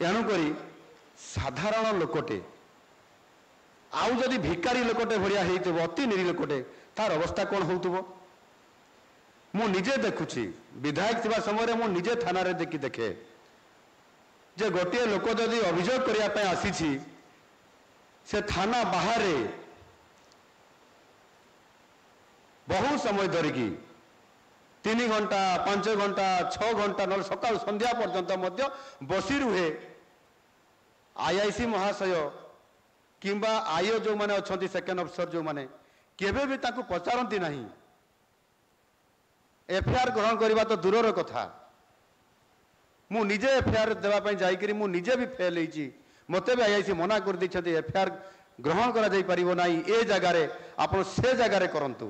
ଏଣୁକରି ସାଧାରଣ ଲୋକଟେ ଆଉ ଯଦି ଭିକାରୀ ଲୋକଟେ ଭଳିଆ ହେଇଥିବ ଅତି ନିରୀ ଲୋକଟେ ତାର ଅବସ୍ଥା କ'ଣ ହେଉଥିବ ମୁଁ ନିଜେ ଦେଖୁଛି ବିଧାୟକ ଥିବା ସମୟରେ ମୁଁ ନିଜେ ଥାନାରେ ଦେଖେ ଯେ ଗୋଟିଏ ଲୋକ ଯଦି ଅଭିଯୋଗ କରିବା ପାଇଁ ଆସିଛି ସେ ଥାନା ବାହାରେ ବହୁ ସମୟ ଧରିକି 3 ଘଣ୍ଟା 5 ଘଣ୍ଟା 6 ଘଣ୍ଟା ନହେଲେ ସକାଳ ସନ୍ଧ୍ୟା ପର୍ଯ୍ୟନ୍ତ ମଧ୍ୟ ବସି ରୁହେ ଆଇଆଇସି ମହାଶୟ କିମ୍ବା ଆଇଓ ଯେଉଁମାନେ ଅଛନ୍ତି ସେକେଣ୍ଡ ଅଫିସର ଯେଉଁମାନେ କେବେ ବି ତାଙ୍କୁ ପଚାରନ୍ତି ନାହିଁ ଏଫଆଇଆର ଗ୍ରହଣ କରିବା ତ ଦୂରର କଥା ମୁଁ ନିଜେ ଏଫଆଇଆର ଦେବା ପାଇଁ ଯାଇକରି ମୁଁ ନିଜେ ବି ଫେଲ୍ ହେଇଛି ମୋତେ ବି ଆଇଆଇସି ମନା କରିଦେଇଛନ୍ତି ଏଫଆଇଆର ଗ୍ରହଣ କରାଯାଇପାରିବ ନାହିଁ ଏ ଜାଗାରେ ଆପଣ ସେ ଜାଗାରେ କରନ୍ତୁ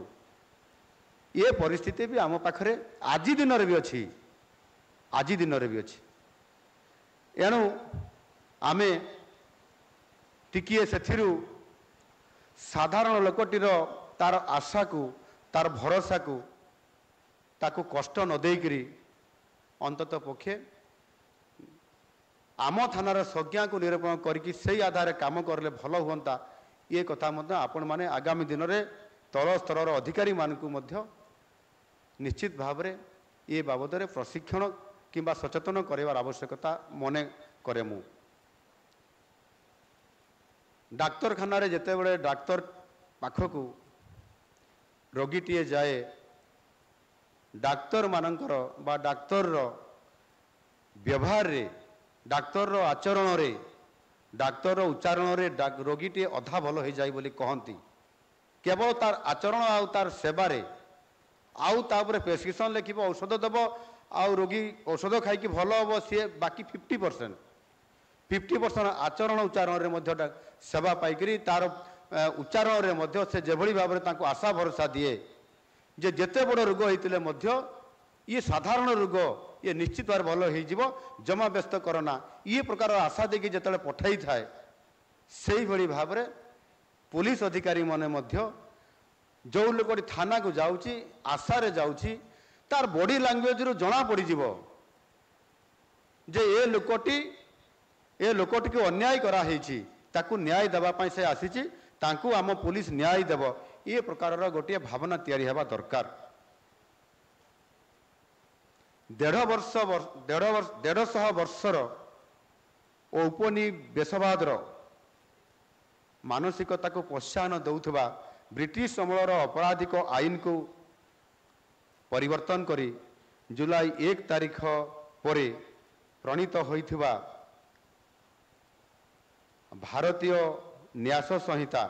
ଏ ପରିସ୍ଥିତି ବି ଆମ ପାଖରେ ଆଜି ଦିନରେ ବି ଅଛି ଏଣୁ ଆମେ ଟିକିଏ ସେଥିରୁ ସାଧାରଣ ଲୋକଟିର ତାର ଆଶାକୁ ତାର ଭରସାକୁ ତାକୁ କଷ୍ଟ ନ ଦେଇକରି ଅନ୍ତତଃ ପକ୍ଷେ ଆମ ଥାନାର ସଂଜ୍ଞାକୁ ନିରୂପଣ କରିକି ସେଇ ଆଧାରରେ କାମ କରିଲେ ଭଲ ହୁଅନ୍ତା ଏ କଥା ମଧ୍ୟ ଆପଣମାନେ ଆଗାମୀ ଦିନରେ ତଳ ସ୍ତରର ଅଧିକାରୀମାନଙ୍କୁ ମଧ୍ୟ ନିଶ୍ଚିତ ଭାବରେ ଏ ବାବଦରେ ପ୍ରଶିକ୍ଷଣ କିମ୍ବା ସଚେତନ କରିବାର ଆବଶ୍ୟକତା ମନେ କରେ ମୁଁ ଡାକ୍ତରଖାନାରେ ଯେତେବେଳେ ଡାକ୍ତର ପାଖକୁ ରୋଗୀଟିଏ ଯାଏ ଡାକ୍ତରମାନଙ୍କର ବା ଡାକ୍ତରର ବ୍ୟବହାରରେ ଡାକ୍ତରର ଆଚରଣରେ ଡାକ୍ତରର ଉଚ୍ଚାରଣରେ ରୋଗୀଟିଏ ଅଧା ଭଲ ହୋଇଯାଏ ବୋଲି କହନ୍ତି କେବଳ ତାର ଆଚରଣ ଆଉ ତାର ସେବାରେ ଆଉ ତାପରେ ପ୍ରେସକ୍ରିପସନ୍ ଲେଖିବ ଔଷଧ ଦେବ ଆଉ ରୋଗୀ ଔଷଧ ଖାଇକି ଭଲ ହେବ ସିଏ ବାକି 50% ଆଚରଣ ଉଚ୍ଚାରଣରେ ମଧ୍ୟ ସେବା ପାଇକରି ତାର ଉଚ୍ଚାରଣରେ ମଧ୍ୟ ସେ ଯେଭଳି ଭାବରେ ତାଙ୍କୁ ଆଶା ଭରସା ଦିଏ ଯେ ଯେତେ ବଡ଼ ରୋଗ ହେଇଥିଲେ ମଧ୍ୟ ଇଏ ସାଧାରଣ ରୋଗ ଇଏ ନିଶ୍ଚିତ ଭାବରେ ଭଲ ହେଇଯିବ ଜମା ବ୍ୟସ୍ତ କରନା ଇଏ ପ୍ରକାର ଆଶା ଦେଇକି ଯେତେବେଳେ ପଠାଇଥାଏ ସେଇଭଳି ଭାବରେ ପୁଲିସ ଅଧିକାରୀମାନେ ମଧ୍ୟ ଯେଉଁ ଲୋକଟି ଥାନାକୁ ଯାଉଛି ଆଶାରେ ଯାଉଛି ତାର ବଡି ଲାଙ୍ଗୁଏଜରୁ ଜଣା ପଡ଼ିଯିବ ଯେ ଏ ଲୋକଟିକୁ ଅନ୍ୟାୟ କରାହେଇଛି ତାକୁ ନ୍ୟାୟ ଦେବା ପାଇଁ ସେ ଆସିଛି ତାଙ୍କୁ ଆମ ପୁଲିସ ନ୍ୟାୟ ଦେବ ଏ ପ୍ରକାରର ଗୋଟିଏ ଭାବନା ତିଆରି ହେବା ଦରକାର 150 ବର୍ଷର ଔପନିବେଶବାଦର ମାନସିକତାକୁ ପ୍ରୋତ୍ସାହନ ଦେଉଥିବା ବ୍ରିଟିଶ ଅମଳର ଅପରାଧିକ ଆଇନକୁ ପରିବର୍ତ୍ତନ କରି ଜୁଲାଇ 1 ତାରିଖ ପରେ ପ୍ରଣୀତ ହୋଇଥିବା ଭାରତୀୟ ନ୍ୟାୟ ସଂହିତା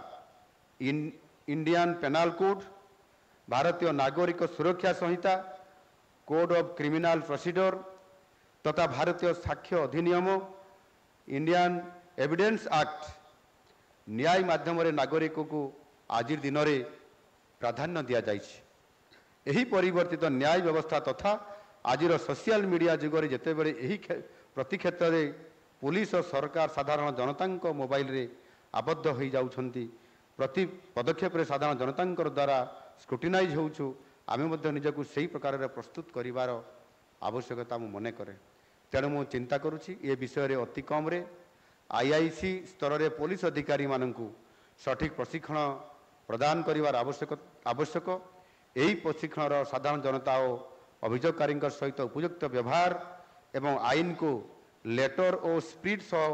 ଇଣ୍ଡିଆନ୍ ପେନାଲ କୋଡ୍ ଭାରତୀୟ ନାଗରିକ ସୁରକ୍ଷା ସଂହିତା କୋଡ୍ ଅଫ୍ କ୍ରିମିନାଲ ପ୍ରୋସିଡିଓର ତଥା ଭାରତୀୟ ସାକ୍ଷ୍ୟ ଅଧିନିୟମ ଇଣ୍ଡିଆନ୍ ଏଭିଡେନ୍ସ ଆକ୍ଟ ନ୍ୟାୟ ମାଧ୍ୟମରେ ନାଗରିକକୁ ଆଜି ଦିନରେ ପ୍ରାଧାନ୍ୟ ଦିଆଯାଇଛି ଏହି ପରିବର୍ତ୍ତିତ ନ୍ୟାୟ ବ୍ୟବସ୍ଥା ତଥା ଆଜିର ସୋସିଆଲ ମିଡ଼ିଆ ଯୁଗରେ ଯେତେବେଳେ ଏହି ପ୍ରତି କ୍ଷେତ୍ରରେ ପୁଲିସ ଓ ସରକାର ସାଧାରଣ ଜନତାଙ୍କ ମୋବାଇଲରେ ଆବଦ୍ଧ ହୋଇଯାଉଛନ୍ତି ପ୍ରତି ପଦକ୍ଷେପରେ ସାଧାରଣ ଜନତାଙ୍କର ଦ୍ୱାରା ସ୍କ୍ରୁଟିନାଇଜ୍ ହେଉଛୁ ଆମେ ମଧ୍ୟ ନିଜକୁ ସେହି ପ୍ରକାରରେ ପ୍ରସ୍ତୁତ କରିବାର ଆବଶ୍ୟକତା ମୁଁ ମନେ କରେ ତେଣୁ ମୁଁ ଚିନ୍ତା କରୁଛି ଏ ବିଷୟରେ ଅତି କମ୍ରେ ଆଇଆଇସି ସ୍ତରରେ ପୋଲିସ ଅଧିକାରୀମାନଙ୍କୁ ସଠିକ୍ ପ୍ରଶିକ୍ଷଣ ପ୍ରଦାନ କରିବାର ଆବଶ୍ୟକ ଏହି ପ୍ରଶିକ୍ଷଣର ସାଧାରଣ ଜନତା ଓ ଅଭିଯୋଗକାରୀଙ୍କ ସହିତ ଉପଯୁକ୍ତ ବ୍ୟବହାର ଏବଂ ଆଇନକୁ ଲେଟର ଓ ସ୍ପିରିଟ୍ ସହ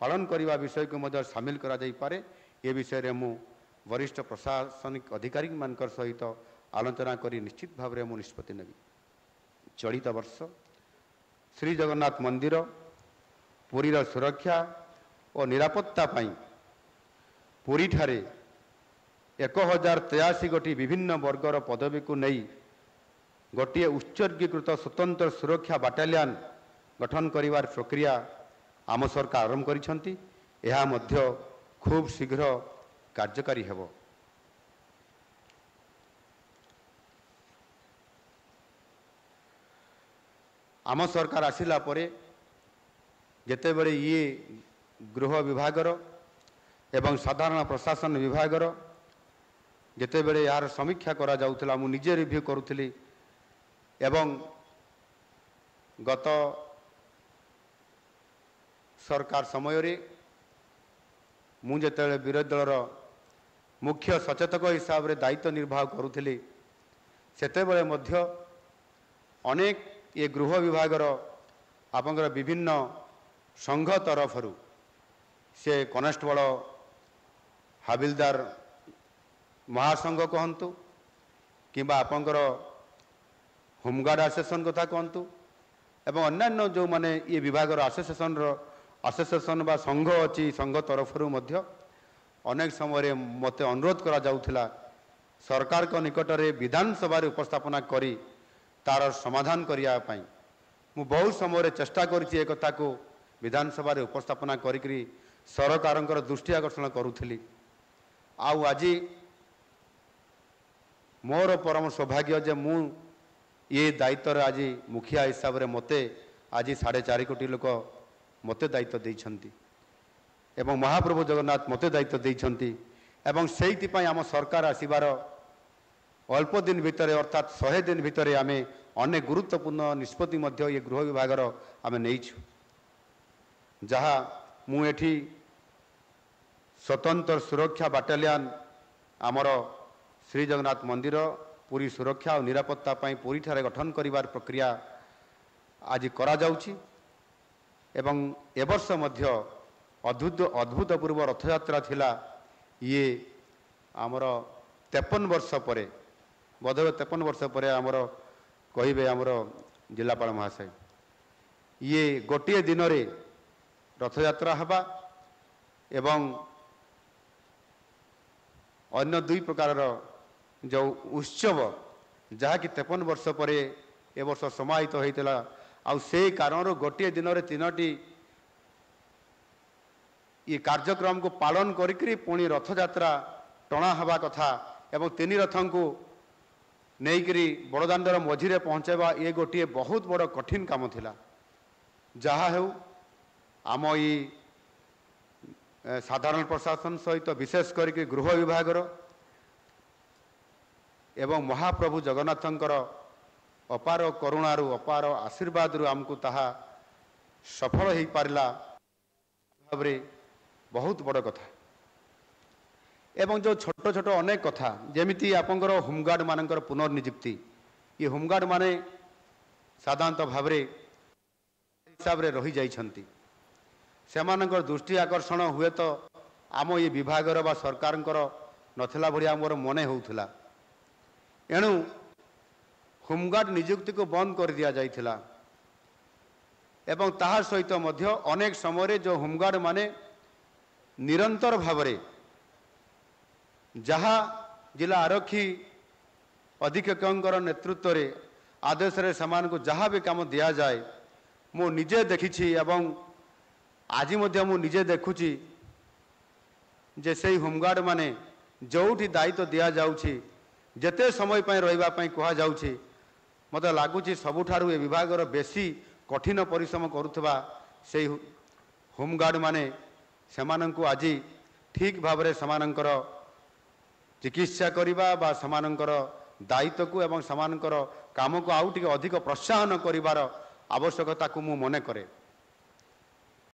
ପାଳନ କରିବା ବିଷୟକୁ ମଧ୍ୟ ସାମିଲ କରାଯାଇପାରେ ଏ ବିଷୟରେ ମୁଁ ବରିଷ୍ଠ ପ୍ରଶାସନିକ ଅଧିକାରୀମାନଙ୍କ ସହିତ ଆଲୋଚନା କରି ନିଶ୍ଚିତ ଭାବରେ ମୁଁ ନିଷ୍ପତ୍ତି ନେବି ଚଳିତ ବର୍ଷ ଶ୍ରୀ ଜଗନ୍ନାଥ ମନ୍ଦିର ପୁରୀର ସୁରକ୍ଷା ଓ ନିରାପତ୍ତା ପାଇଁ ପୁରୀଠାରେ 1083 ବିଭିନ୍ନ ବର୍ଗର ପଦବୀକୁ ନେଇ ଗୋଟିଏ ଉତ୍ସର୍ଗୀକୃତ ସ୍ୱତନ୍ତ୍ର ସୁରକ୍ଷା ବାଟାଲିୟନ ଗଠନ କରିବାର ପ୍ରକ୍ରିୟା ଆମ ସରକାର ଆରମ୍ଭ କରିଛନ୍ତି ଏହା ମଧ୍ୟ ଖୁବ୍ ଶୀଘ୍ର କାର୍ଯ୍ୟକାରୀ ହେବ ଆମ ସରକାର ଆସିଲା ପରେ ଯେତେବେଳେ ଇଏ ଗୃହ ବିଭାଗର ଏବଂ ସାଧାରଣ ପ୍ରଶାସନ ବିଭାଗର ଯେତେବେଳେ ଏହାର ସମୀକ୍ଷା କରାଯାଉଥିଲା ମୁଁ ନିଜେ ରିଭ୍ୟୁ କରୁଥିଲି ଏବଂ ଗତ सरकार समय मुझे विरोधी दलर मुख्य सचेतक हिसाब से दायित्व निर्वाह करुली सेतेबेले मध्य अनेक ये गृह विभागर आपंकर विभिन्न संघ तरफर से कनेस्टेबल हाबिलदार महासंघ कहतु कि आपंकर होमगार्ड आसोसिएशन कथा कहतु एवं अन्यान्य जो माने ये विभाग आसोसिएशन बा संघ अच्छी संघ तरफर अनेक समय मत अनुरोध करा जाउथिला सरकार को निकट में विधानसभा उपस्थापना करी तार समाधान करने मु बहुत समय चेष्टा करी कथा को विधानसभा उपस्थापना करी सरकार दृष्टि आकर्षण करुली आज मोर परम सौभाग्य जे मु ये दायित्व आज मुखिया हिसाब से मते आज 4.5 कोटी लोक मते दायित्व देइछंती एवं महाप्रभु जगन्नाथ मते दायित्व देइछंती एवं सेइतिपाई आम सरकार आसीबार अल्प दिन भितर अर्थात 100 दिन भितर आम अनेक गुरुत्वपूर्ण निष्पत्ति मध्य ये गृह विभागर आम नहींछु जहाँ मुझे स्वतंत्र सुरक्षा बाटालियन आमर श्री जगन्नाथ मंदिर पूरी सुरक्षा और निरापत्ता पूरी ठारे गठन करिवार प्रक्रिया आज करा जाउछि एवं ए वर्ष मध्य अद्भुतपूर्व रथयात्रा थिला ये आमर 53 वर्ष पर बोधवे 53 वर्ष पर आमर कहिबे आमर जिलापाल महाशय ये गोटे दिन रे रथयात्रा हबा एवं अन्य 2 प्रकार जो उत्सव जहाँकि 53 वर्ष पर ए वर्ष समाहित होता आउ से कारण गोटे दिन रे 3टी ये कार्यक्रम को पालन करी पुणी रथयात्रा टणा हवा कथा एवं 3 रथों को नहींकरी बड़दाण्डर मझीरे पहुँचाइबा ये गोटे बहुत बड़ कठिन काम थिला जहाँ हेउ आम ये साधारण प्रशासन सहित विशेष करके गृह विभागर एवं महाप्रभु जगन्नाथंकर अपार करुणारू अपार आशीर्वाद आमको ताहा सफल हो पारिला भावरे बहुत बड़ कथा एवं जो छोट छोट अनेक कथा जेमिति आपंकर होमगार्ड मानकर पुनर्नियुक्ति ये होमगार्ड माने साधारणतः भावरे हिसाब रे रही जाइछंती सेमानकर दृष्टि आकर्षण हुए तो आम ये विभागर बा सरकारंकर नथिला भलिया मोर मने होउथिला एणु होमगार्ड नियुक्ति को बंद कर दिया जाइथिला एवं ताहा सहित मध्य अनेक समय जो होमगार्ड माने निरंतर भावरे जहाँ जिला आरक्षी अधीक्षकर नेतृत्व रे आदेश रे समान को जहाँ भी काम दिया जाए मु निजे देखिछि एवं आज मध्य मु निजे देखुछि जे से होमगार्ड माने जोठी दायित्व दिया जाउछि जेते समय पय रहिबा पय कहा जाउछि मते लागुछि सबुठारु ए विभागर बेसी कठिन परिश्रम करुथबा से होमगार्ड माने सेमानंकु आज ठीक भावरे समानंकर चिकित्सा करिबा बा समानंकर दायित्व को एवं समानंकर काम को आउ टिके अधिक प्रोत्साहन करिवार आवश्यकता को मु मने करे।